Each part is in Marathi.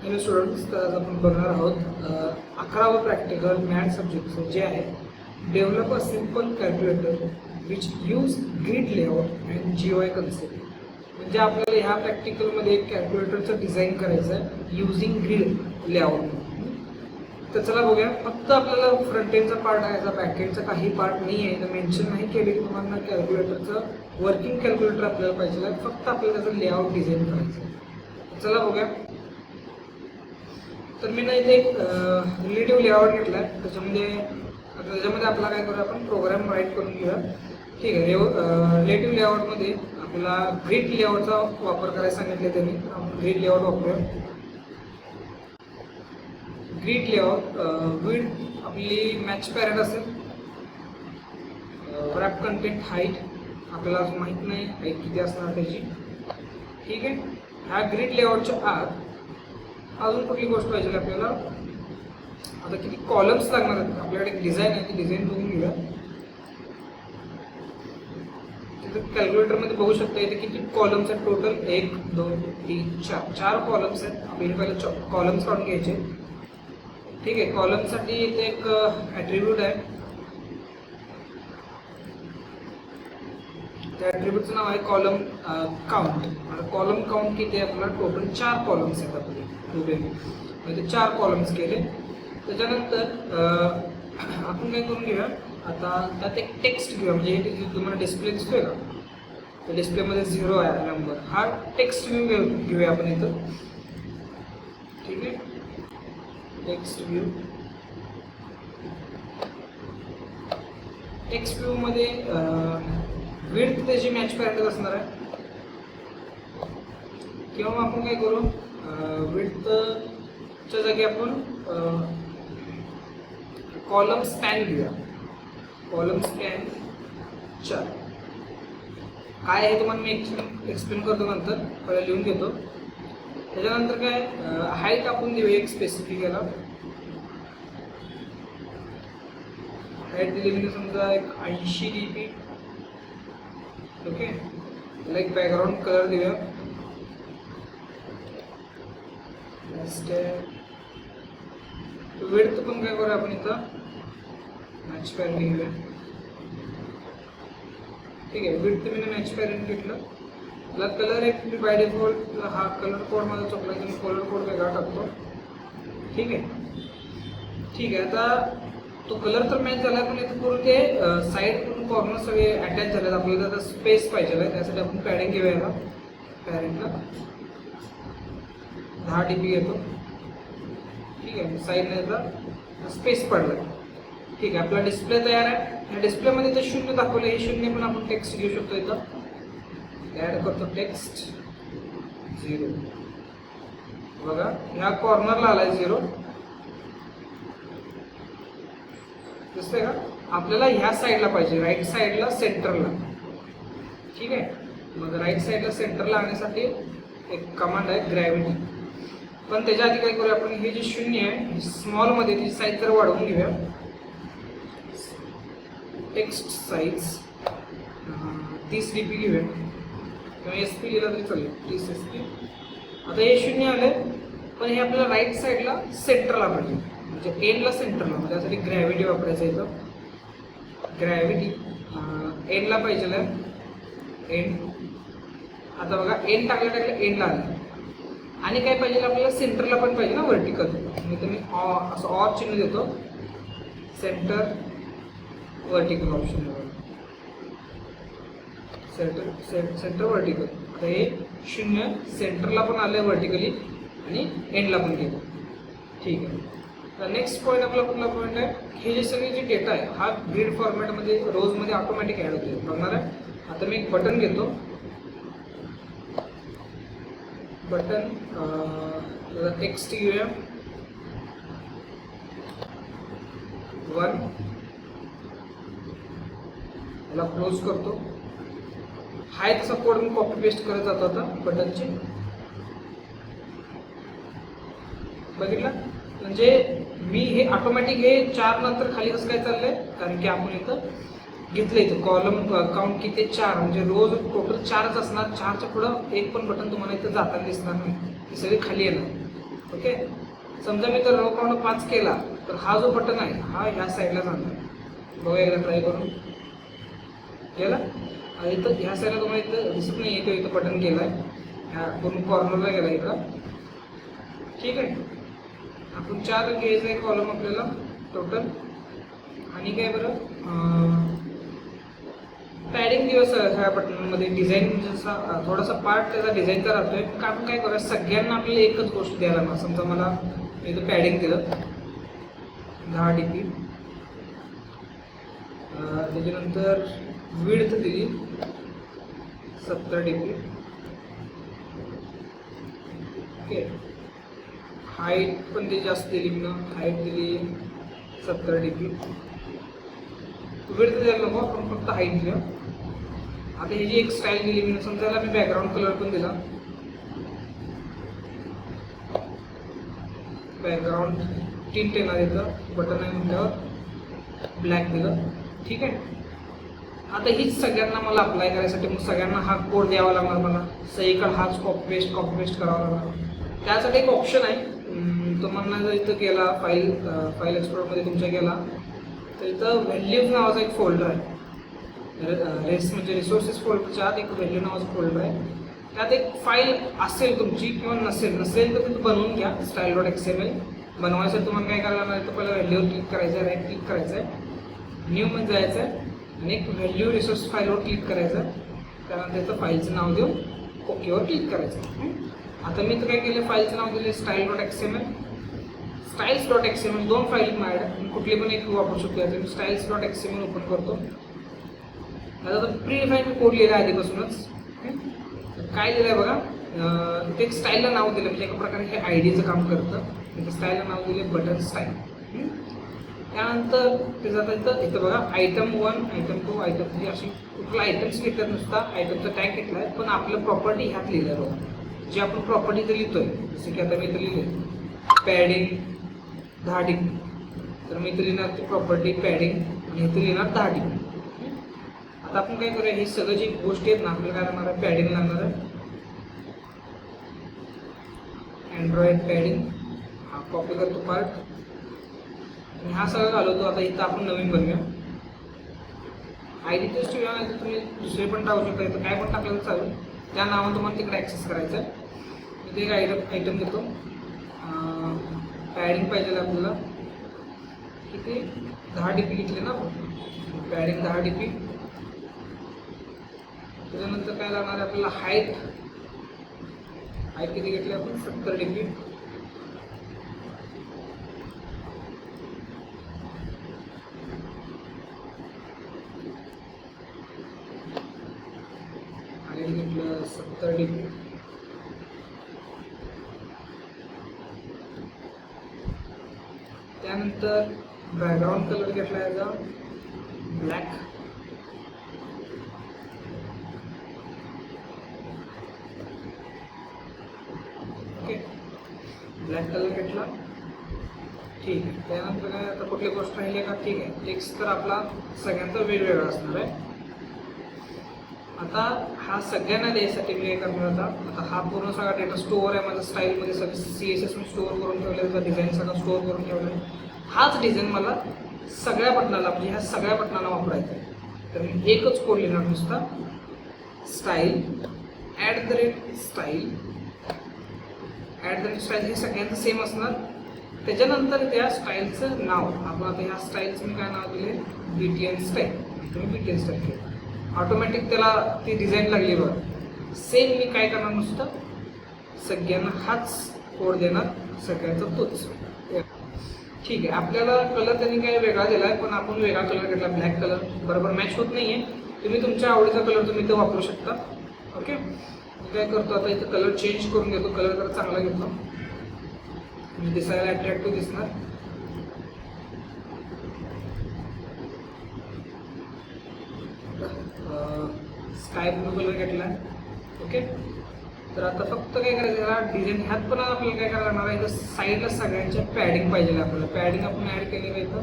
हॅलो स्टुडंट्स, तर आज आपण बघणार आहोत 11वा प्रॅक्टिकल मॅथ सब्जेक्टचं जे आहे develop a simple calculator which use grid layout and GUI concept. म्हणजे आपल्याला ह्या प्रॅक्टिकलमध्ये एक कॅल्क्युलेटरचं डिझाईन करायचं आहे युझिंग ग्रिड लेआउट. तर चला बघूया. फक्त आपल्याला फ्रंट एंडचा पार्ट आहे, याचा बॅक एंडचा काही पार्ट नाही आहे. तर मेन्शन नाही केले की तुम्हाला कॅल्क्युलेटरचं वर्किंग कॅल्क्युलेटर आपल्याला पाहिजे आहे, फक्त आपल्याला त्याचं लेआउट डिझाईन करायचं आहे. चला बघूया. तर मी ना इथे एक रिलेटिव्ह लेआउट घेतला आहे. त्याच्यामध्ये आपला काय करूया, आपण प्रोग्राम राईट करून घेऊया. ठीक आहे. रिलेटिव्ह लेआउटमध्ये आपल्याला ग्रिड लेआउटचा वापर करायला सांगितले त्यांनी. आपण ग्रिड लेआउट वापरूया. ग्रिड लेआउट विड आपली मॅच पॅरेंट असेल. रॅप कंटेंट हाईट आपल्याला अजून माहीत नाही हाईट किती असणार त्याची. ठीक आहे. ह्या ग्रिड लेआउटच्या आत अजून कुठली गोष्ट पाहिजे आपल्याला. आता किती कॉलम्स लागणार आहेत आपल्याकडे. एक डिझाईन आहे, ती डिझाईन बघून घेऊया. तिथं कॅल्क्युलेटरमध्ये बघू शकता इथे किती कॉलम्स आहेत टोटल. 1 2 3 4 4 कॉलम्स आहेत. आपल्याला पहिले कॉलम्स काढून घ्यायचे. ठीक आहे. कॉलमसाठी इथे एक ॲट्रिब्यूट आहे. त्या ॲट्रिब्यूटचं नाव आहे कॉलम काउंट. आता कॉलम काउंट किती आहे आपल्याला, टोटल 4 कॉलम्स आहेत आपले. म्हणजे 4 कॉलम्स केले. त्याच्यानंतर आपण काय करून घेऊया, आता त्यात एक टेक्स्ट घेऊया. म्हणजे हे तुम्हाला डिस्प्ले दिसतोय का, तर डिस्प्लेमध्ये 0 आहे नंबर. हा टेक्स्ट व्ह्यू घेऊया आपण इथं. ठीक आहे. Text view. टेक्स्ट व्ह्यू मध्ये विड्थ त्याची मॅच पॅरेंट असणार आहे. किंवा आपण काय करू, विड्थच्या जागी आपण कॉलम स्पॅन घेऊया. कॉलम स्पॅन 4 काय आहे तुम्हाला मी एक्सप्लेन करतो नंतर. पहिला लिहून घेतो. त्याच्यानंतर काय, हाईट आपण देऊया एक स्पेसिफिक याला. हाईट दिली म्हणजे समजा एक 80 dp. ओके. त्याला एक बॅकग्राऊंड कलर देऊया. विड्थ पण काय करूया आपण इथं मॅच पॅरेंट घेऊया. ठीक आहे. विड्थ मी मॅच पॅरेंट घेतलं. त्याला कलर एक बाय डिफॉल्ट हा कलर कोड माझा चुकला की मी कलर कोड वेगळा टाकतो. ठीक आहे. ठीक आहे. आता तो कलर तर मॅच झाला, पण इथं पूर्ण ते साईड कॉर्नर सगळे अटॅच झालेत. आपल्याला आता स्पेस पाहिजे आहे, त्यासाठी आपण पॅडिंग घेऊया. याला पॅरेंटला 10 dp घेतो. ठीक आहे. साईडने याचा स्पेस पडला. ठीक आहे. आपला डिस्प्ले तयार आहे. ह्या डिस्प्लेमध्ये ते 0 दाखवलं. हे 0 पण आपण टेक्स्ट घेऊ शकतो. इथं ॲड करतो टेक्स्ट 0. बघा ह्या कॉर्नरला आलाय 0. दिसतंय का. आपल्याला ह्या साईडला पाहिजे, राईट साईडला सेंटरला. ठीक आहे. मग राईट साईडला सेंटरला आणण्यासाठी एक कमांड आहे ग्रॅव्हिटी. पण त्याच्या आधी काय करूया आपण, हे जे 0 आहे स्मॉलमध्ये त्याची साईज जर वाढवून घेऊया. टेक्स्ट साईज 30 dp घेऊया किंवा SP लिहिला तरी चालेल. 30 SP. आता हे 0 आले, पण हे आपल्याला राईट साईडला सेंटरला पाहिजे, म्हणजे एंडला सेंटरला. म्हणजे त्यासाठी ग्रॅव्हिटी वापरायचं इथं. ग्रॅव्हिटी एंडला पाहिजे एंड. आता बघा एंड टाकलं एंडला आलं. आणि काय पाहिजे आपल्याला, सेंटरला पण पाहिजे ना व्हर्टिकल. म्हणजे मी असं ऑर चिन्ह देतो. Centre vertical option. Centre vertical. आता हे 0 सेंटरला पण आलं व्हर्टिकली आणि एंडला पण गेलं. ठीक आहे. तर नेक्स्ट पॉईंट आपला कुठला पॉईंट आहे, हे जे सगळे जे डेटा आहे हा ग्रिड फॉर्मॅटमध्ये रोजमध्ये ऑटोमॅटिक ॲड होते. बघणार आहे. आता मी एक बटन घेतो. बटन टेक्स्ट घेऊया 1. याला क्लोज करतो. हाय तसा कोड मी कॉपी पेस्ट करत जातो आता बटनचे. बघितलं. म्हणजे मी हे ऑटोमॅटिक हे 4 नंतर खाली कसं काय चाललंय, कारण की आपण इथं घेतलं. इथं कॉलम काउंट किती 4, म्हणजे रोज टोटल 4च असणार. 4च्या पुढं एक पण बटन तुम्हाला इथं जाताना दिसणार नाही. हे सगळे खाली येणार. ओके. समजा मी तर रो काउंट 5 केला तर हा जो बटन आहे हा ह्या साईडला जाणार. बघा एकदा ट्राय करून केला. आणि इथं ह्या साईडला तुम्हाला इथं दिसत नाही आहे, इथं बटन केला आहे, ह्या पूर्ण कॉर्नरला गेला इथं. ठीक आहे. आपण 4 घ्यायचं आहे कॉलम आपल्याला टोटल. आणि काय बरं पॅडिंग दिवस ह्या बटनमध्ये डिझाईन जसा थोडासा पार्ट त्याचा डिझाईनचा राहतोय. का आपण काय करूया सगळ्यांना आपल्याला एकच गोष्ट द्यायला लागणार. समजा मला इथं पॅडिंग दिलं 10 DP, त्याच्यानंतर विड्थ दिली 70 DP. ओके. हाईट पण ती जास्त दिली ना, हाईट दिली 70 DP. विड्थ द्यायला नको, आपण फक्त हाईट दिलं. आता ही जी एक स्टाईल दिली मी, समजा मी बॅकग्राऊंड कलर पण दिला, बॅकग्राऊंड टिंट येणार इथं बटन आहे म्हटल्यावर ब्लॅक दिलं. ठीक आहे. आता हीच सगळ्यांना मला अप्लाय करायसाठी मग सगळ्यांना हा कोड द्यावा लागणार. मला सहीकडे हाच कॉपी पेस्ट करावा लागणार. त्यासाठी एक ऑप्शन आहे, तुम्हाला जर इथं गेला फाईल एक्सप्लोरमध्ये तुमच्या गेला तर इथं व्हॅल्यूज नावाचा एक फोल्डर आहे. म्हणजे रिसोर्सेस फोल्डरच्या आत एक व्हॅल्यू नावाचं फोल्डर आहे. त्यात एक फाईल असेल तुमची किंवा नसेल तर तिथं बनवून घ्या. style.xml बनवायचं तुम्हाला काय करायला लागणार, तर पहिला व्हॅल्यूवर क्लिक करायचं आहे, राईट क्लिक करायचं आहे, न्यूमध्ये जायचं आहे आणि एक व्हॅल्यू रिसोर्स फाईलवर क्लिक करायचं आहे. त्यानंतर त्याचं फाईलचं नाव देऊन ओकेवर क्लिक करायचं. आता मी तर काय केलं, फाईलचं नाव दिले style.xml. स्टाईल्स.xml 2 फाईल माझ्याकडे, कुठली पण एक वापरू शकतो. आता मी स्टाईल्स.xml ओपन करतो. आता प्री डिफाईन कोड लिहिला आहे आधीपासूनच. काय दिलं आहे बघा, ते स्टाईलला नाव दिलं, म्हणजे एका प्रकारे हे आयडीचं काम करतं. स्टाईलला नाव दिले बटन स्टाईल. त्यानंतर ते जातं इथं बघा आयटम 1, आयटम 2, आयटम 3 अशी कुठला आयटम्स घेतल्यात, नुसता आयटमचा टॅग घेतला आहे, पण आपलं प्रॉपर्टी ह्यात लिहिलं आहे बघा. जे आपण प्रॉपर्टी इथं लिहितोय, जसं की आता मी इथं लिहिले पॅडिंग 10 DP, तर मी इथं लिहिणार ती प्रॉपर्टी पॅडिंग आणि इथं लिहिणार 10 DP. आता आपण काय करूया, ही सगळं जी गोष्टी आहेत ना, आपल्याला काय लागणार आहे, पॅडिंग लागणार आहे. अँड्रॉइड पॅडिंग हा कॉपी करतो पार्ट आणि हा सगळं घालवतो. आता इथं आपण नवीन बनवूया. आयडी तेच ठेवूया, नाही तर तुम्ही दुसरे पण टाकू शकता. इथं काय पण टाकलं तर चालेल, त्या नावानं तुम्हाला तिकडे ॲक्सेस करायचं आहे. इथे एक आयटम देतो, पॅडिंग पाहिजे आपल्याला. किती 10 DP घेतले ना आपण, पॅडिंग 10 DP. त्याच्यानंतर काय लागणार आहे आपल्याला, हाईट किती घेतली आपण 70 DP. हाईट घेतलं 70 DP. त्यानंतर बॅकग्राऊंड कलर घेतला याचा ब्लॅक. ओके, ब्लॅक कलर घेतला. ठीक आहे. त्यानंतर काय आता कुठली गोष्ट राहिली का, ठीक आहे. टेक्स्ट तर आपला सगळ्यांचा वेगवेगळा असणार आहे. आता हा सगळ्यांना द्यायसाठी मी काय करणार, आता हा पूर्ण सगळा डेटा स्टोअर आहे माझा स्टाईलमध्ये, सगळं CSS मी स्टोअर करून ठेवलं, त्याचा डिझाईन सगळं स्टोअर करून ठेवलं आहे. हाच डिझाईन मला सगळ्या बटनाला, म्हणजे ह्या सगळ्या बटनाला वापरायचा आहे. तर मी एकच कोड लिहिणार नुसता, स्टाईल @स्टाईल हे सगळ्यांचं सेम असणार. त्याच्यानंतर त्या स्टाईलचं नाव आपण आता ह्या स्टाईलचं मी काय नाव दिले, BTN स्टाईल. तुम्ही BTN स्टाईल केलं, ऑटोमॅटिक त्याला ती डिझाईन लागली बघा. सेम मी काय करणार, नुसतं सगळ्यांना हाच कोड देणार, सगळ्यांचा तोच. ठीक आहे. आपल्याला कलर त्यांनी काय वेगळा दिला आहे, पण आपण वेगळा कलर घेतला, ब्लॅक कलर बरोबर मॅच होत नाही आहे. तुम्ही तुमच्या आवडीचा कलर तुम्ही इथं वापरू शकता. ओके. मी काय करतो आता इथं कलर चेंज करून घेतो, कलर जरा चांगला घेतो, म्हणजे दिसायला अट्रॅक्टिव्ह दिसणार. स्काय ब्लू कलर घेतला. ओके. तर आता फक्त काय करायचं, ह्याला डिझाईन ह्यात पण आपल्याला काय करायला लागणार आहे, इथं साईडला सगळ्यांच्या पॅडिंग पाहिजे आपल्याला. पॅडिंग आपण ॲड केली का इथं.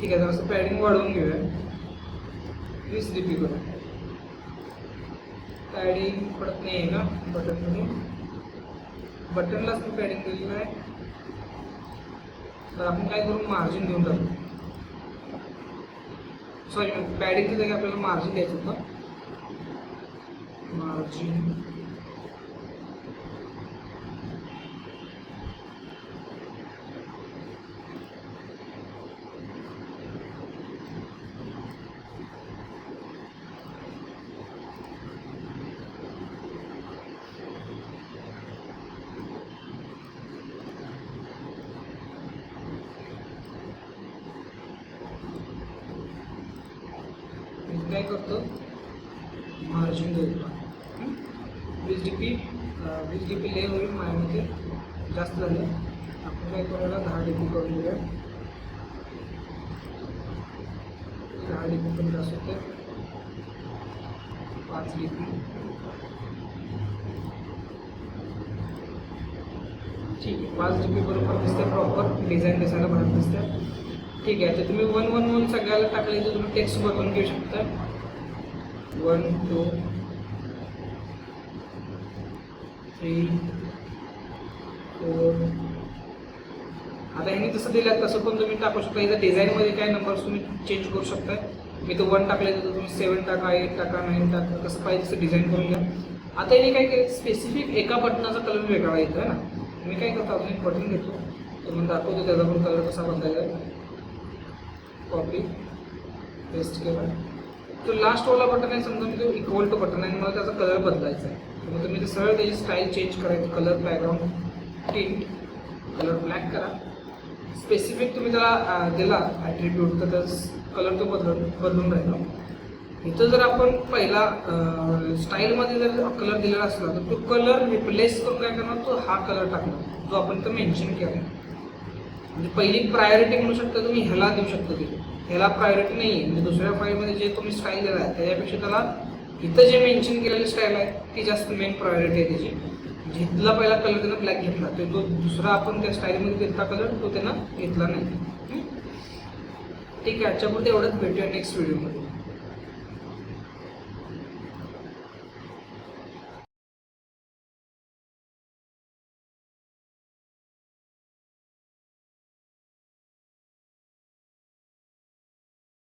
ठीक आहे. तर असं पॅडिंग वाढवून घेऊया 20 DP करून. पॅडिंग पडत नाही आहे का बटनमध्ये, बटनलाच मी पॅडिंग दिलेलं आहे. तर आपण काय करू, मार्जिन देऊन टाकू. सॉरी, पॅडिंगच्या जागी आपल्याला मार्जिन द्यायचं होतं. मार्जिन काय करतो, मार्जिन देतो. 20 DP ले होईल माझ्यामध्ये, जास्त झालं. आपण काय करूया, 10 DP करून घेऊया. 10 DP पण जास्त होते. 5 DP ठीक आहे. 5 DP बरोबर दिसते, प्रॉपर डिझाईन दिसायला भारी दिसते. ठीक आहे. तर तुम्ही 111 सगळ्याला टाकले तर तुम्ही टेक्स्ट बटन घेऊ शकता. 1 2 3 4. आता ह्याने तसं दिलं तसं पण तुम्ही टाकू शकता. इथं डिझाईनमध्ये काय नंबर्स तुम्ही चेंज करू शकता. मी तो 1 टाकले तर तुम्ही 7 टाका, 8 टाका, 9 टाका, कसं पाहिजे तसं डिझाईन करून घ्या. आता याने काय केलं, स्पेसिफिक एका बटनाचा कलर वेगळा येतो आहे ना. मी काय करतो, अजून एक बटन घेतो, तुम्ही दाखवतो त्याचा पण कलर कसा बदलायचा. कॉपी पेस्ट केला. तो लास्ट वाला बटन आहे, समजा मी तो इक्वल टू बटन आहे, मला त्याचा कलर बदलायचा आहे. मग तुम्ही ते सरळ त्याची स्टाईल चेंज करायची. Colour background tint, colour black करा. स्पेसिफिक तुम्ही त्याला दिला ॲट्रिब्यूट तर त्याचा कलर तो बदलून राहिला. इथं जर आपण पहिला स्टाईलमध्ये जर कलर दिलेला असला तर तो कलर रिप्लेस करून काय करणार, तो हा कलर टाकणार जो आपण इथं मेन्शन केला. म्हणजे पहिली प्रायोरिटी म्हणू शकता तुम्ही, ह्याला देऊ शकता. ते ह्याला प्रायोरिटी नाही आहे. म्हणजे दुसऱ्या फाईलमध्ये जे तुम्ही स्टाईल दिला आहे त्याच्यापेक्षा त्याला इथं जे मेन्शन केलेली स्टाईल आहे ती जास्त मेन प्रायोरिटी आहे त्याची. म्हणजे इथला पहिला कलर त्यानं ब्लॅक घेतला, तो दुसरा आपण त्या स्टाईलमध्ये घेतला कलर तो त्यानं घेतला नाही. ठीक आहे. आजच्यापुरते एवढंच, भेटूया नेक्स्ट व्हिडिओमध्ये.